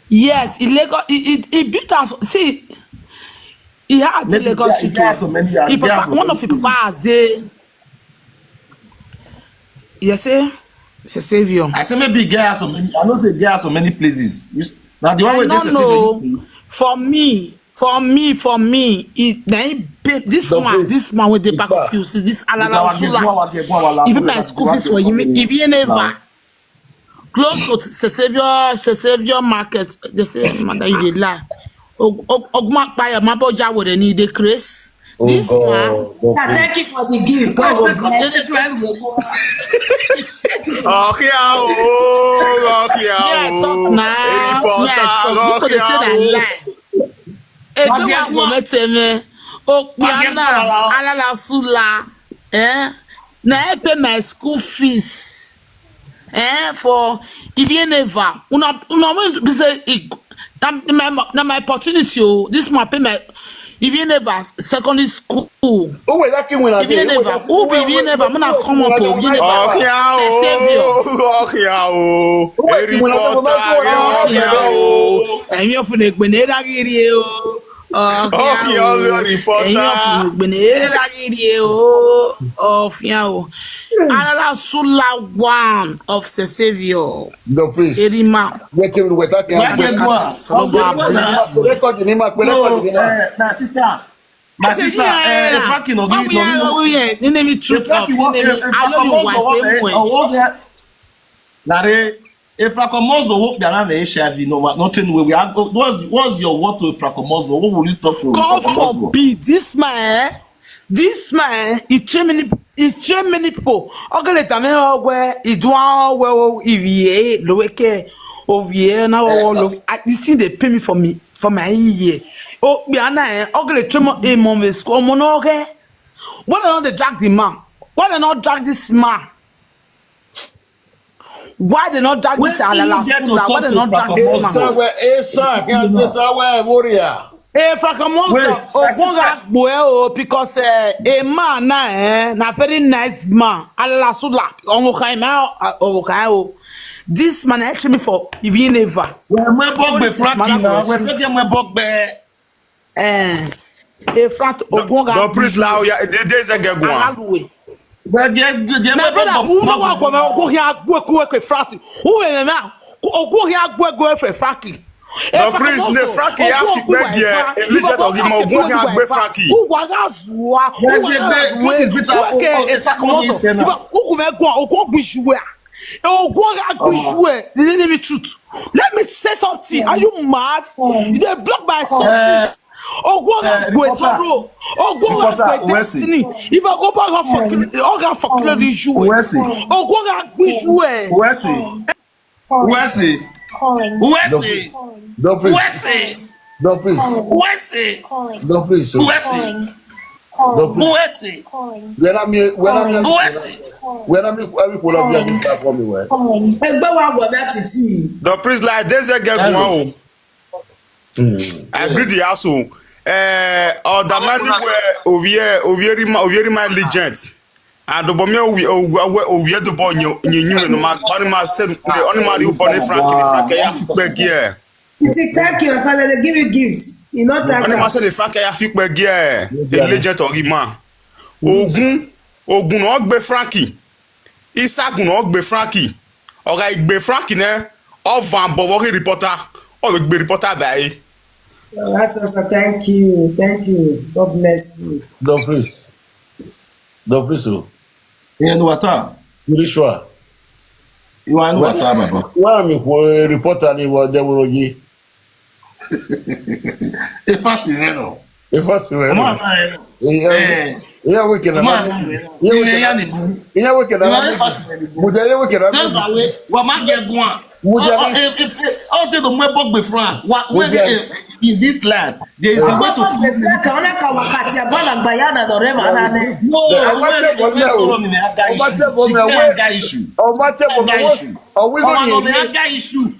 Yes, in Lagos, he built us. See, he has the Maybe Lagos there are Street. so many. He There are papa, so one many of the papa places. has the. Yes, say, it's a savior. I say maybe there are so many. I don't say there are so many places. Now the one I where this don't is know. even. For me, this man with the back of you, see this alala sula. Even my school fees for him, if he never close to Savior Market, they say, mother, you dey lie. Ogma buy a maboja with any the Chris. Oh This man, God, don't pray. Thank you for the gift. God will bless you. Okay, okay, me I talk now, me I talk. Because they say that okay, lie. Ejo wa go meteme okpiana alala sula na I pay my school fees for if you never una be say na my opportunity this man pay my if you never secondary school Oh wait, that came when I if you never who be if you never muna come up if you never the savior okay, reporter, ẹ̀yin ọ̀fun ẹ̀gbẹ̀nẹ̀ dágìrì o ọ̀fíà o ẹ̀yin ọ̀fun ẹ̀gbẹ̀nẹ̀ dágìrì o ọ̀fíà o alala sula one of the saviour the priest. erima Wait till we talk. Record the name. My sister, if I can ọmọ yẹn ọmọ yẹn nínú mi truth of nínú mi ayọ̀lù wà pé mú ẹ̀. if Fracomoso hope they are very shabby, no, nothing. What's your word to Fracomoso? What will you talk to? God forbid this man, he train many people. Okay, let me know where he do well if loweke over now. This thing they pay me for my year. Oh, be ana. Okay, let me a moment school monoge. Why don't they drag the man? Why they not drag this man? Why they not drag this alala sula? Why they not drag this man? Somewhere, son, can't say somewhere, warrior. Frakamoso, Ogonga Boel, because a man na very nice man. Allah Sula, Ongokaimao, this man actually me for if you never. When we bought the Frankie now, when we bought a frat Ogonga. the priest now, yeah, there's a good one. but My brother, who know what go here work with Frankie? Who is now? Go here work for Frankie. The priest, the Frankie, have to beg here. Elijah to give him a go here, Frankie. Who was what is bitter? Let me truth. Let me say something. Are you mad? They block my sources. Go sorrow. Go destiny. If I go back for clearly you. Wesley. Wesley. Don't preach. Wesley. Don't preach. Wesley. Don't preach. Wesley. Don't preach. Wesley. When I'm Wesley. every pull up here, you for me, where? Ẹgbẹ́ wa gbọ́ láti tí. The priest like there's a good one. I agree the asshole. The man over my legend. And the bomber over the boy you no man said only man you born Frankie ya fukbe gear. Thank you, Father. They give you gifts. You not thank Only man said the Frankie ya fukbe gear. The legend of him man. Ogun no gbe Frankie. Isagun no gbe Frankie. Oga igbe Frankie ne o van bobo reporter. O gbe reporter báyìí. Thank you. Thank you. God bless you. Don't preach. Don't preach. You know what? You sure? You know what, Baba? Why am I reporter ni wa devil oji? If I see you, If I see come on, yeah, we can. Yeah, we can. Mujale we can. that's the way. What man get one? All the more book before. What in this land there is a way to. Kaona kawakati abana bayana do rema nane. No, issue.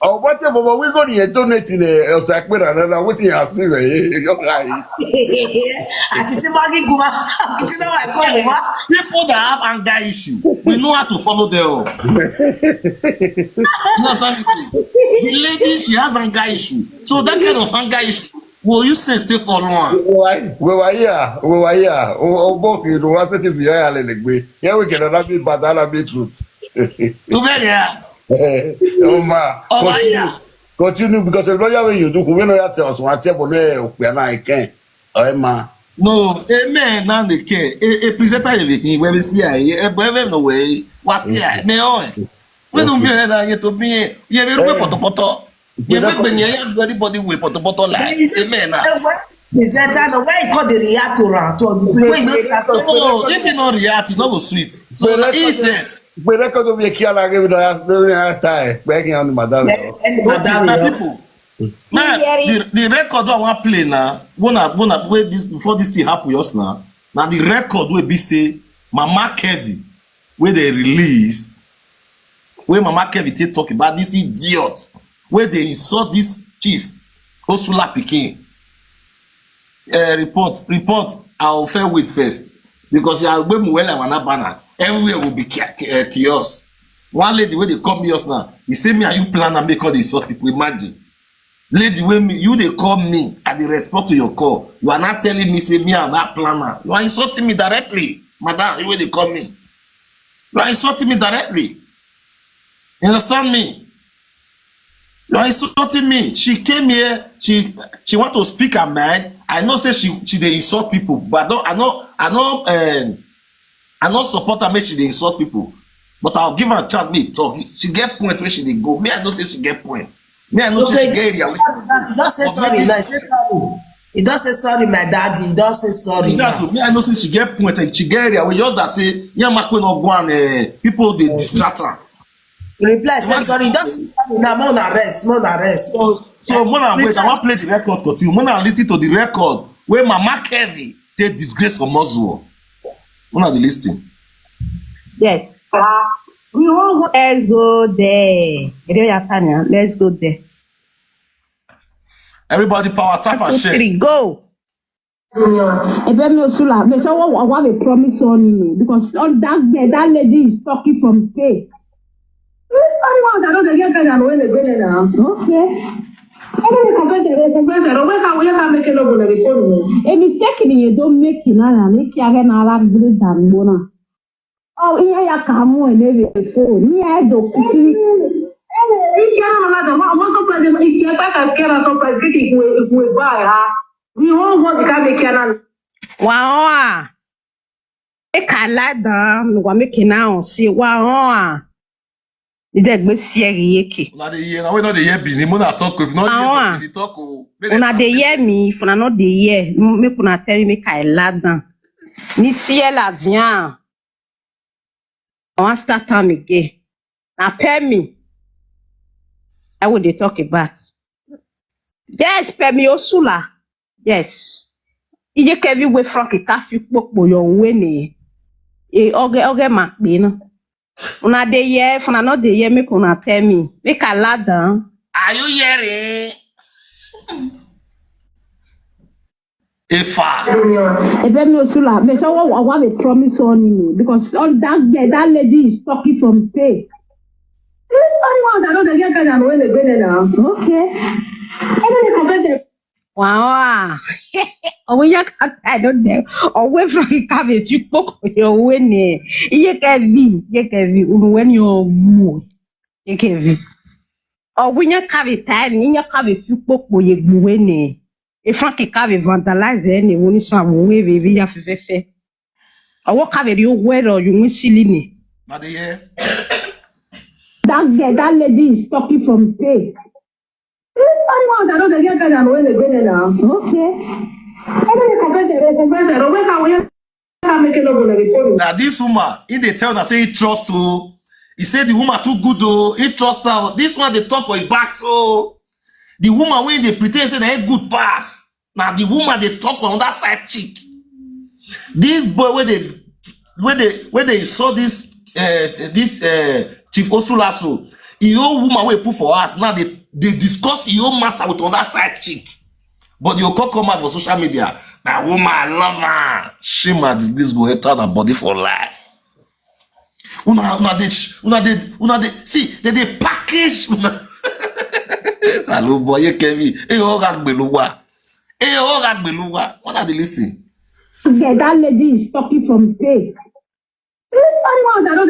Oh, what about we go to donate in a sacred and what you are saying? People that have anger issue, we know how to follow them up. You understand? The lady, she has anger issue. So that kind of anger issue, will you say stay for long? We were here. Oh, both you know, what's it if you are a little bit? Yeah, we can have it, but I'll be truth. Oh, ma. Continue because the lawyer when you do, when you tell us what table, we are not can. Oh, ma. No, amen. Now they care. A presenter everything. When we see a brother no way. What's here? Me on. We don't be here. You to me. You have a poto. You make me everybody with poto like. Amen. Presenter, the way you call the reactor, if you not react, it not go sweet. So easy. We record of your Kiala give it time. Begging on Madame. People. Man, the record I want play now. Wanna wait this before this thing happen just now. Now the record will be say Mama Kevin where they release where Mama Kevin they talk about this idiot where they insult this chief Osula Pikin. Report. I'll fair wait first because you are going well and banner. Everywhere will be chaos. One lady where they call me just now, he say me and you plan and make all these sort people. Imagine. Lady, when you they call me and they respond to your call, you are not telling me say me and that planner. You are insulting me directly, madam. The way they call me, you are insulting me directly. You understand me? You are insulting me. She came here. She want to speak her mind. I know say she they insult people, but I not support her. Make she they insult people, but I'll give her a chance. Me talk. She get point where she they go. Me I know say she get point. Me, I know she get area. He don't say sorry. He say sorry. He don't say sorry, my daddy. He don't say sorry. Exactly. Me, I know say she get point and she get area. We just that say, yeah, Makwe no go and people they distract her. He reply say sorry. He don't say sorry. Now more arrest. So when I wait, I want play the record continue. When I listen to the record where Mama Kevin they disgrace for Muslim. When I listen. Yes. Let's go there. Let's go there. Everybody power tap and share. 3, go. If I'm not sure, make sure I want a promise on you because all that lady is talking from faith. Okay. A mistake you don't make it now, make you again a lot good than Mona. Oh, iya ya kamu ele before. Ni do kuti. Ikia na la ma so president ikia pa ka kera so president ku ba ha. Ni ho ho ka me kia na. Wa e kala dan wa me kina on si wa ho. Ide gbe si eri yeke. Una dey hear, we no dey hear Bini, mo na talk if not hear Bini talk o. Una dey hear me, if una no dey hear, make una tell me ka ladan. Ni si e la vian. I want start time again. Now pay me. I would they talk about. Yes, pay me Osula. Yes. Ije kevi we frank kafi pokpo yo wene. Oge makbe no. Una dey here, if una not dey here, make una tell me. Make a ladan. Are you hearing? Ifa. If I'm not sure, make sure I want a promise on you because all that lady is talking from faith. Okay. Wow. Oh, we I don't know. Away from the cave, if you poke your winning, you can be when you're moo. You can be. Or when you have a time, in your cave, if you poke your winning. E frank cave vandalize ni woni so awon we be ya fefefe owo cave ri owo ero you win silini na dey hear that lady is talking from faith okay now this woman he dey tell na say he trust o he say the woman too good o he trust her this one dey talk for him back so the woman when they pretend say they good pass. Now the woman they talk on that side cheek. This boy where they saw this Chief Osulaso, Your woman will put for us now. They discuss your matter with another side chick, but you can't come out for social media. That woman, I love her. She might this go enter her body for life. Una did see they package. Salut boy, Kevin. What are they listening? Yeah, that lady is talking from faith.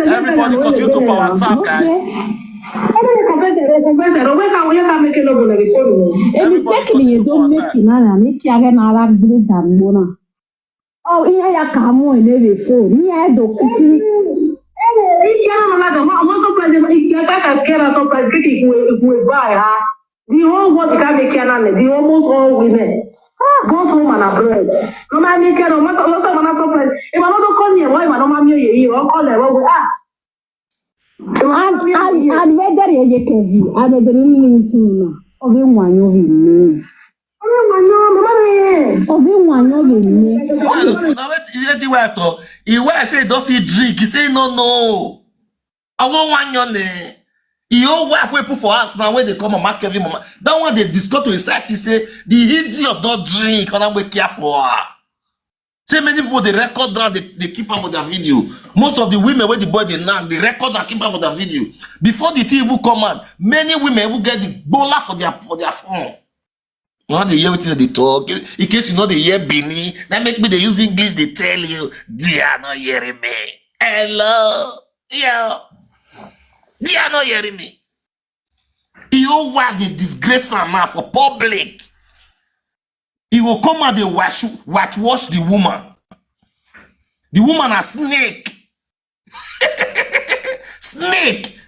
Everybody continue to power WhatsApp, guys. Oh, iya ya kamu ini before. Ni ada kuti. The whole world can make the almost all women. Go home and abroad. No man make no matter what man surprise. If I don't come here, why man no man you call them we and whether you can be, I don't really know. Of one you will. He say does he drink? He say no. I want one yon there. He old wife we put for us now where they come and mark every moment. That one they discuss to his side. He say the idiot don't drink and we care for her. So many people they record down, they keep up with their video. Most of the women where the boy they nag, they record and keep up with their video. Before the TV will come out, many women will get the bola for their phone. You know they hear everything they talk. In case you know they hear Bini, that make me they use English, they tell you, they are not hearing me. Hello. Yeah. They are not hearing me. You why they disgrace her now for public. He will come and they whitewash the woman. The woman a snake. Snake.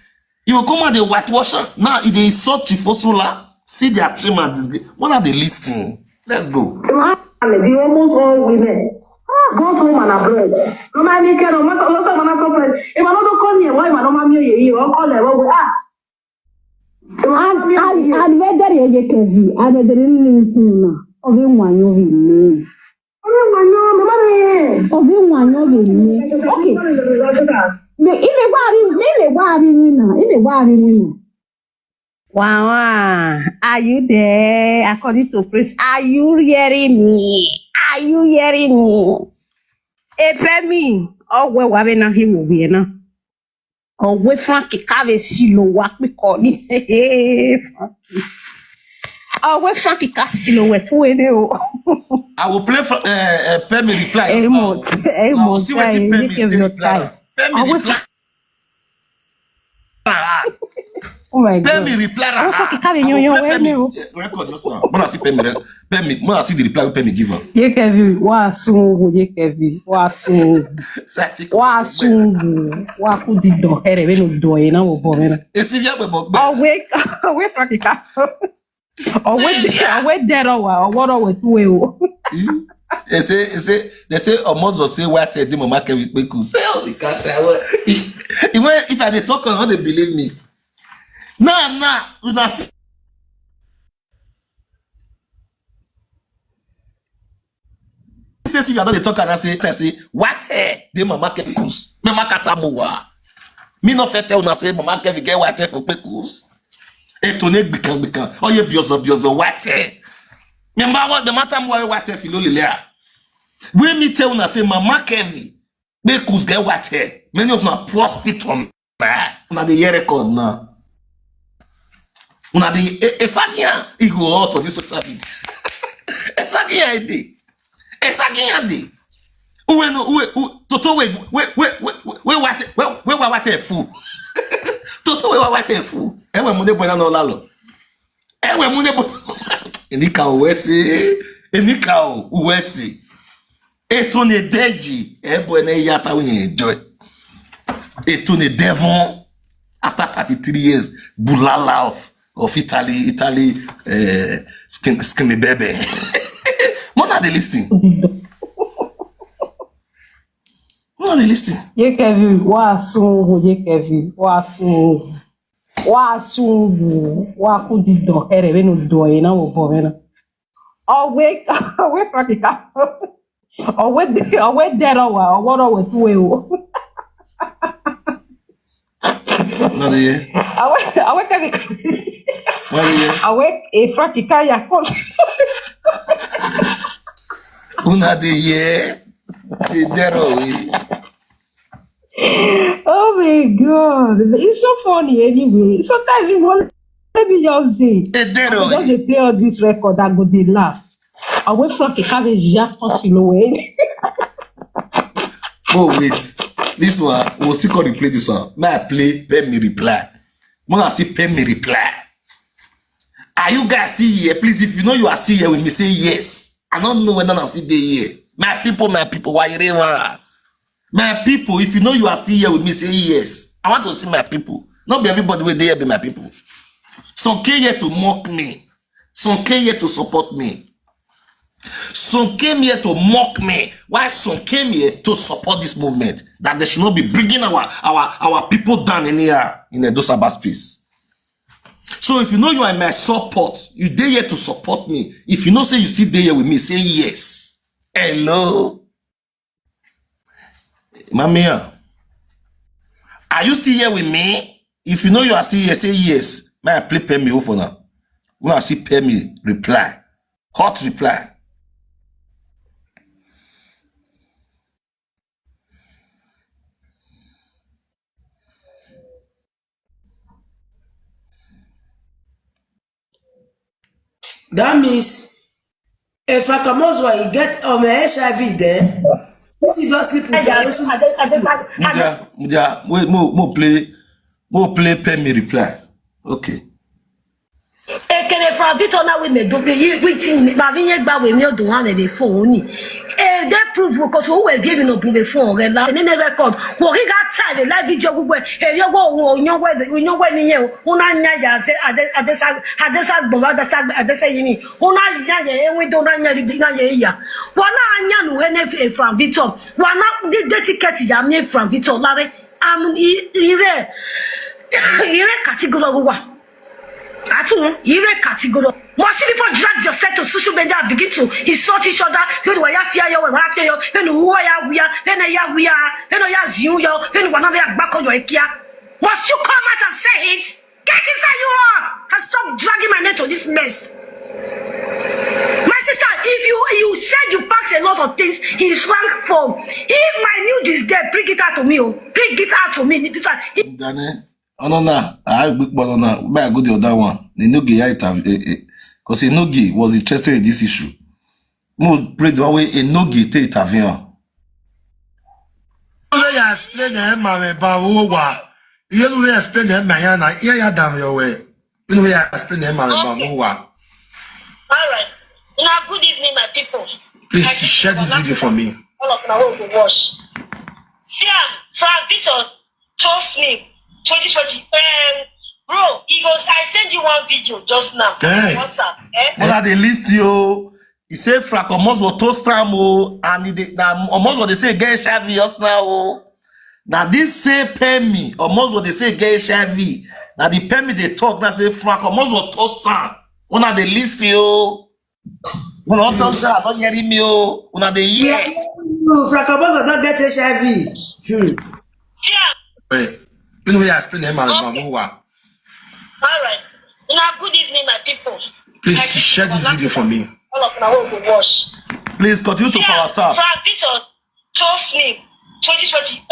He will come and they whitewash her. Now if they insult Chifosula, see their shame and disgrace. What are they listening? Let's go. The almost all women. Go home and abroad. No man make no matter what man surprise. If I don't come here, why man no man you call them we and whether you can be, I don't really know. Of one you will. Wow, are you there? According to Chris, are you hearing me? Are you hearing me? Epemi, oh, where we na him will be now. Oh, we Frankie Cave silo work me call it. Oh, we Frankie Casilo wet window. I will play for Pemi reply. See what Pemi reply. Pemi reply. Oh my God. Pemi reply. Record just now. When I see Pemi, when I see the reply, Pemi give her. Ye Kevin, wa sungu, ye Kevin, wa sungu. Wa kudido. Here we no do e na wo bo me na. Esi via bebo. We Frankie. We dead or what are we doing? They say almost will say what I did mama can be cool. Say oh we can't tell. If I dey talk on how they believe me. Nah, una see. Say if you don't dey talk and I say what hey dey mama can be cool. Mama katamuwa. Me no fit tell una say mama can get what for pecus. Etone bikan. Oh ye biozo what hey. Remember what the matter more what if you lea. When me tell una say mama Kevin make us get what here. Many of na prospectum. Una the year record now. Una the esagia he go out of this social media. Esagia ide. Esagia de. Uwe no toto we what fool. Toto we what fool. Ewe munde bona no lalo. Ewe munde Enika uwesi. Eto ne deji. Ebo ene yata we enjoy. Eto ne devon. After 33 years. Bulala of Italy. Skinny baby. Mona de listing. Mona de listing. Ye Kevin, wa sungu, ye Kevin, wa sungu. Wa sungu, wa kudido. Here we no do e na wo bo me na. Oh, we Frankie. Oh, we dead or what are we doing? Not here. I wake every. Not here. I wake a Frankie Kaya. Una de here. The dero. Oh my God. It's so funny anyway. Sometimes you want maybe just day. The dero. Just they play all this record and go they laugh. I went from the carriage just away. Oh wait. This one, we'll still call replay this one. May I play, pay me reply. When I say pay me reply. Are you guys still here? Please, if you know you are still here with me, say yes. I don't know whether I'm still there here. My people, why you there? My people, if you know you are still here with me, say yes. I want to see my people. Not be everybody where there be my people. Some came here to mock me. Some came here to support me. Some came here to mock me. Why some came here to support this movement? That they should not be bringing our people down in here in a Dosaba space. So if you know you are my support, you there here to support me. If you know say you still there here with me, say yes. Hello. Mamia. Are you still here with me? If you know you are still here, say yes. May I play pay me over now? When I see pay me, reply. Hot reply. That means if Rakamozwa you get HIV then since you don't sleep with her, Mudia, wait, more play pay me reply. Okay. Can from bit on with me, do be waiting me, but we back with me do one the phone. That proof because who were giving up the phone and in the record. What he got tired, like video where you go on your way, you Unanya say at this Bovada Sag at the same. Unanya, we don't know. One Anya from Vito. One up the ticket is made from Vito Larry. I'm here category. You're a category. Most people drag yourself to social media and begin to insult each other. You know, you fear you, after you, who we are, we are, you another back on your IKEA. Must you come out and say it? Get inside you are and stop dragging my neck to this mess. My sister, if you said you packed a lot of things in rank form, if my nude is there, bring it out to me. Bring it out to me. Oh no, I big banana. But I go the other one. The Nogi because a Nogi was interested in this issue. Mo pray the way a Nogi take intervene. You explain them, my bawa. You know explain them, my yana. Yeah, damn your way. You know explain them, my bawa. All right. Now, good evening, my people. Please share this video for me. All of my will wash. Siam, Frank Victor told me 2020. Bro, he goes, I sent you one video just now. Hey. What's up? What are the list, yo? He said, Frank almost was toast time, and almost what they say, get HIV us now. Now, this same Pemi, almost what they say, get HIV. Now, the Pemi they talk, now say, Frank almost was toast time. One of the list, yo. One of those guys, don't hear me, yo. One of the year. Fracamosa don't get HIV. Yeah. Wait. You know explain them, my bawa. All right. Now, good evening, my people. Please share this video for me. All of my will wash. Please continue to power tap. Frank Victor told me 2020.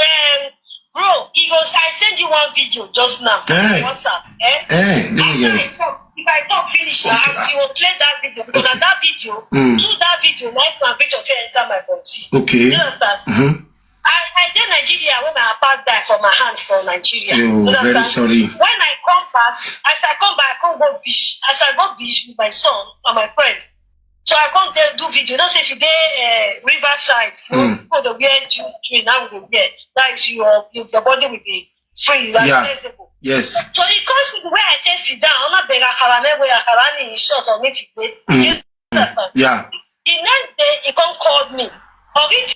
Bro, he goes, I sent you one video just now. Hey. What's up? If I talk finish now, you will play that video. Because that video, through that video, my Frank Victor enter my body. Okay. You understand? I did Nigeria when my papa died for my hand for Nigeria. Oh, very sorry. When I come back, as I come back, I can't go beach. As I go beach with my son and my friend. So I can't do video. Not say if you get riverside, people the wear juice tree now with the wear. That is your body with the free. Yeah. Yes. So it comes to where I just sit down. I'm not beg a karame where a karani is short or me to wait. Yeah. The next day he come called me.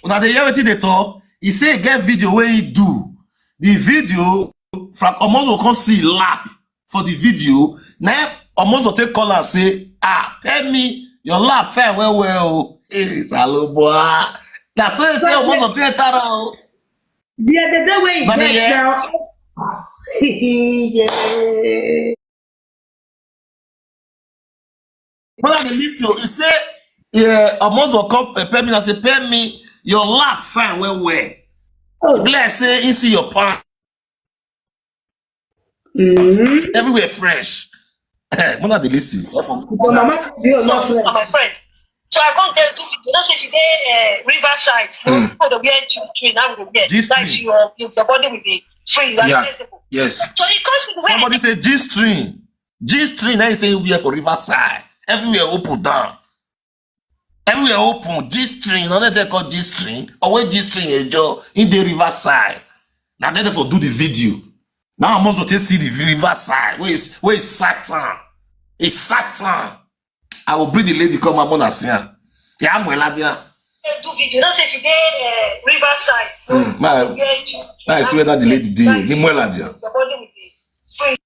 Now the hear wetin they talk. He say get video where he do. The video, Frank almost will come see lap for the video. Now almost will take call and say, pay me your lap fair well. Hey, hello boy. That's why I say almost will take that out. The day where he gets now. Yeah. When I listen, you say, yeah, almost will come pay me and say, pay me your lap fine well. Oh. Let's say you see your pants Mm-hmm. everywhere fresh. When I listen, Your mama tell you not And my friends. friend. So I come there do video. That's if you get Riverside, people the wear G-string, now with the wear. Like G-string. your body will be free, like Yeah. flexible. Yes. So it comes to the way Somebody say G-string. G-string, now you say we are for Riverside. Everywhere open down. Everywhere open. G-string, no they call G-string. Or where G-string is in the Riverside. Now they for do the video. Now I'm also to see the Riverside. Where is Satan? It's Satan. I will bring the lady come up on a scene. Yeah, I'm well at you. do video. That's if you get Riverside. I swear that the lady did. Ni well at you. Your body will be free.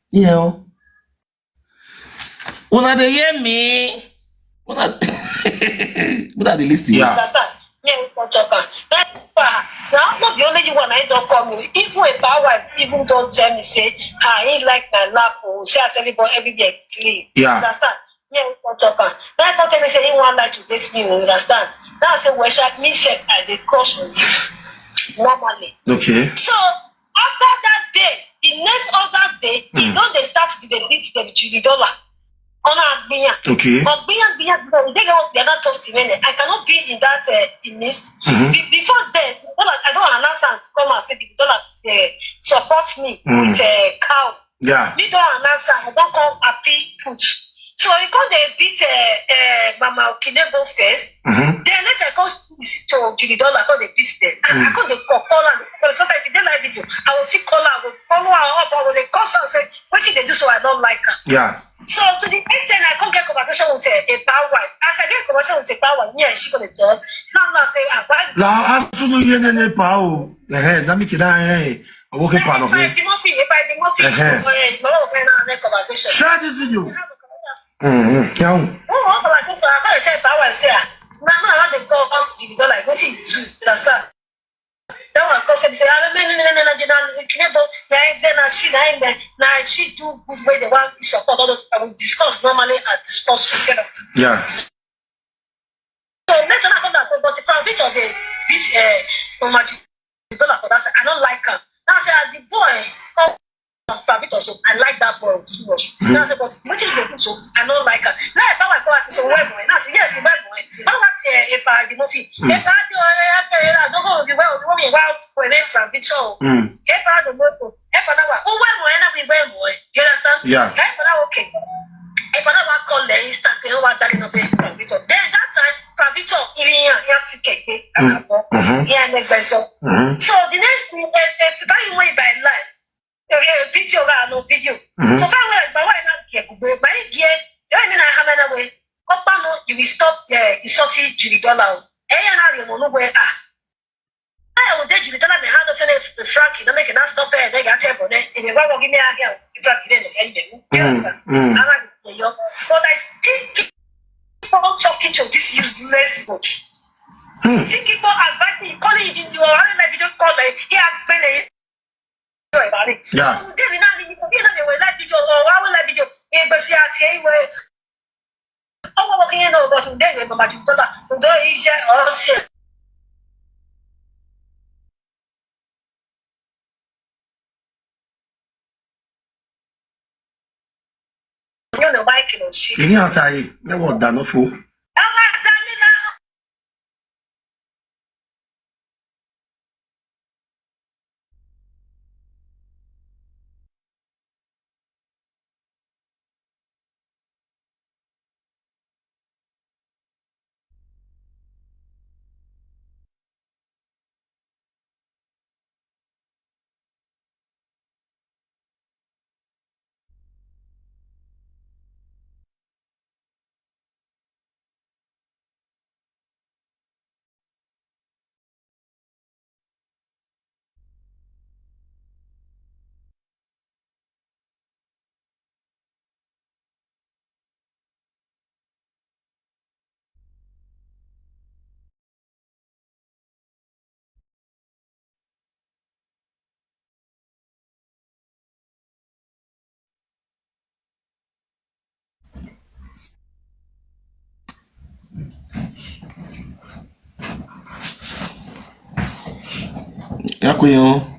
You know. Una dey hear me? Una they listen. Yeah. Understand? Me and you talk now, not the only you one I don't come with. Even if our wife even don't tell me, say, he like my lap, or say, as everybody clean. Yeah. Understand? Me and you talk now, I don't tell me, say, he want like to date me, you understand? Now I say, well, shall me check, I dey cross with you normally. Okay. So, after that day, the next other day, he don't they start to beat the dollar. Okay. But they are not toasting. I cannot be in that in this. Before then, I don't announce and come and say the dollar support me with a cow. Yeah. Me don't announce I don't come happy put. So he come they beat Mama Okinebo first. Then later come to Judy Dollar, come they beat them. And I come they call and sometimes if they like video, I will see call her, I will follow her up, I will they call her and say, what should they do so I don't like her? Yeah. So to the extent I can't get conversation with a bad wife. As I get conversation with a bad wife, me and she gonna talk. Now say, why? La asuno yene ne pa o. Na mi kida I work part of it. If I be more conversation. Share this video. Oh, Yeah. like this, I gotta tell bad wife say, Mama, I want to call us to the door like what you do. That's that. That one cause say, I then she do good way they want to support all those. I will discuss normally and discuss together. Yeah. So next time I come back, but if I reach of the beach, dollar for that, I don't like her. Now I say, the boy come from it also. I like that boy too much. Now I say, but what is the so I don't like her. Now if I go ask me, so where boy? Now I say, yes, where boy? But what if I the movie? If I do, I don't go be well. The woman wild when they from it so. If I the motor, if I know, oh where boy? Now we where boy? You understand? Yeah. If I know, okay. If I never call the instant, you know what that is not being from Victor. Then that time, from Victor, so the next thing, if I way by life, video, no video. So if I like my wife, not get good, my gear, you mean I have another way. Opa, you will stop the sortie Judy Dollar. And I know where I will take Judy Dollar, the hand of the Frankie, don't make it not stop there. They got table there. If you want to give me a here, if I didn't, but I still keep on talking to this useless coach. Still keep on advising you, calling you into a video call, yeah, about it. Yeah. So, they will like video, or I will like video, but she has here. I'm working in over to them, but you don't know, easier or shit. You're the bike in shit. Any outside, never done for. Yakuyon.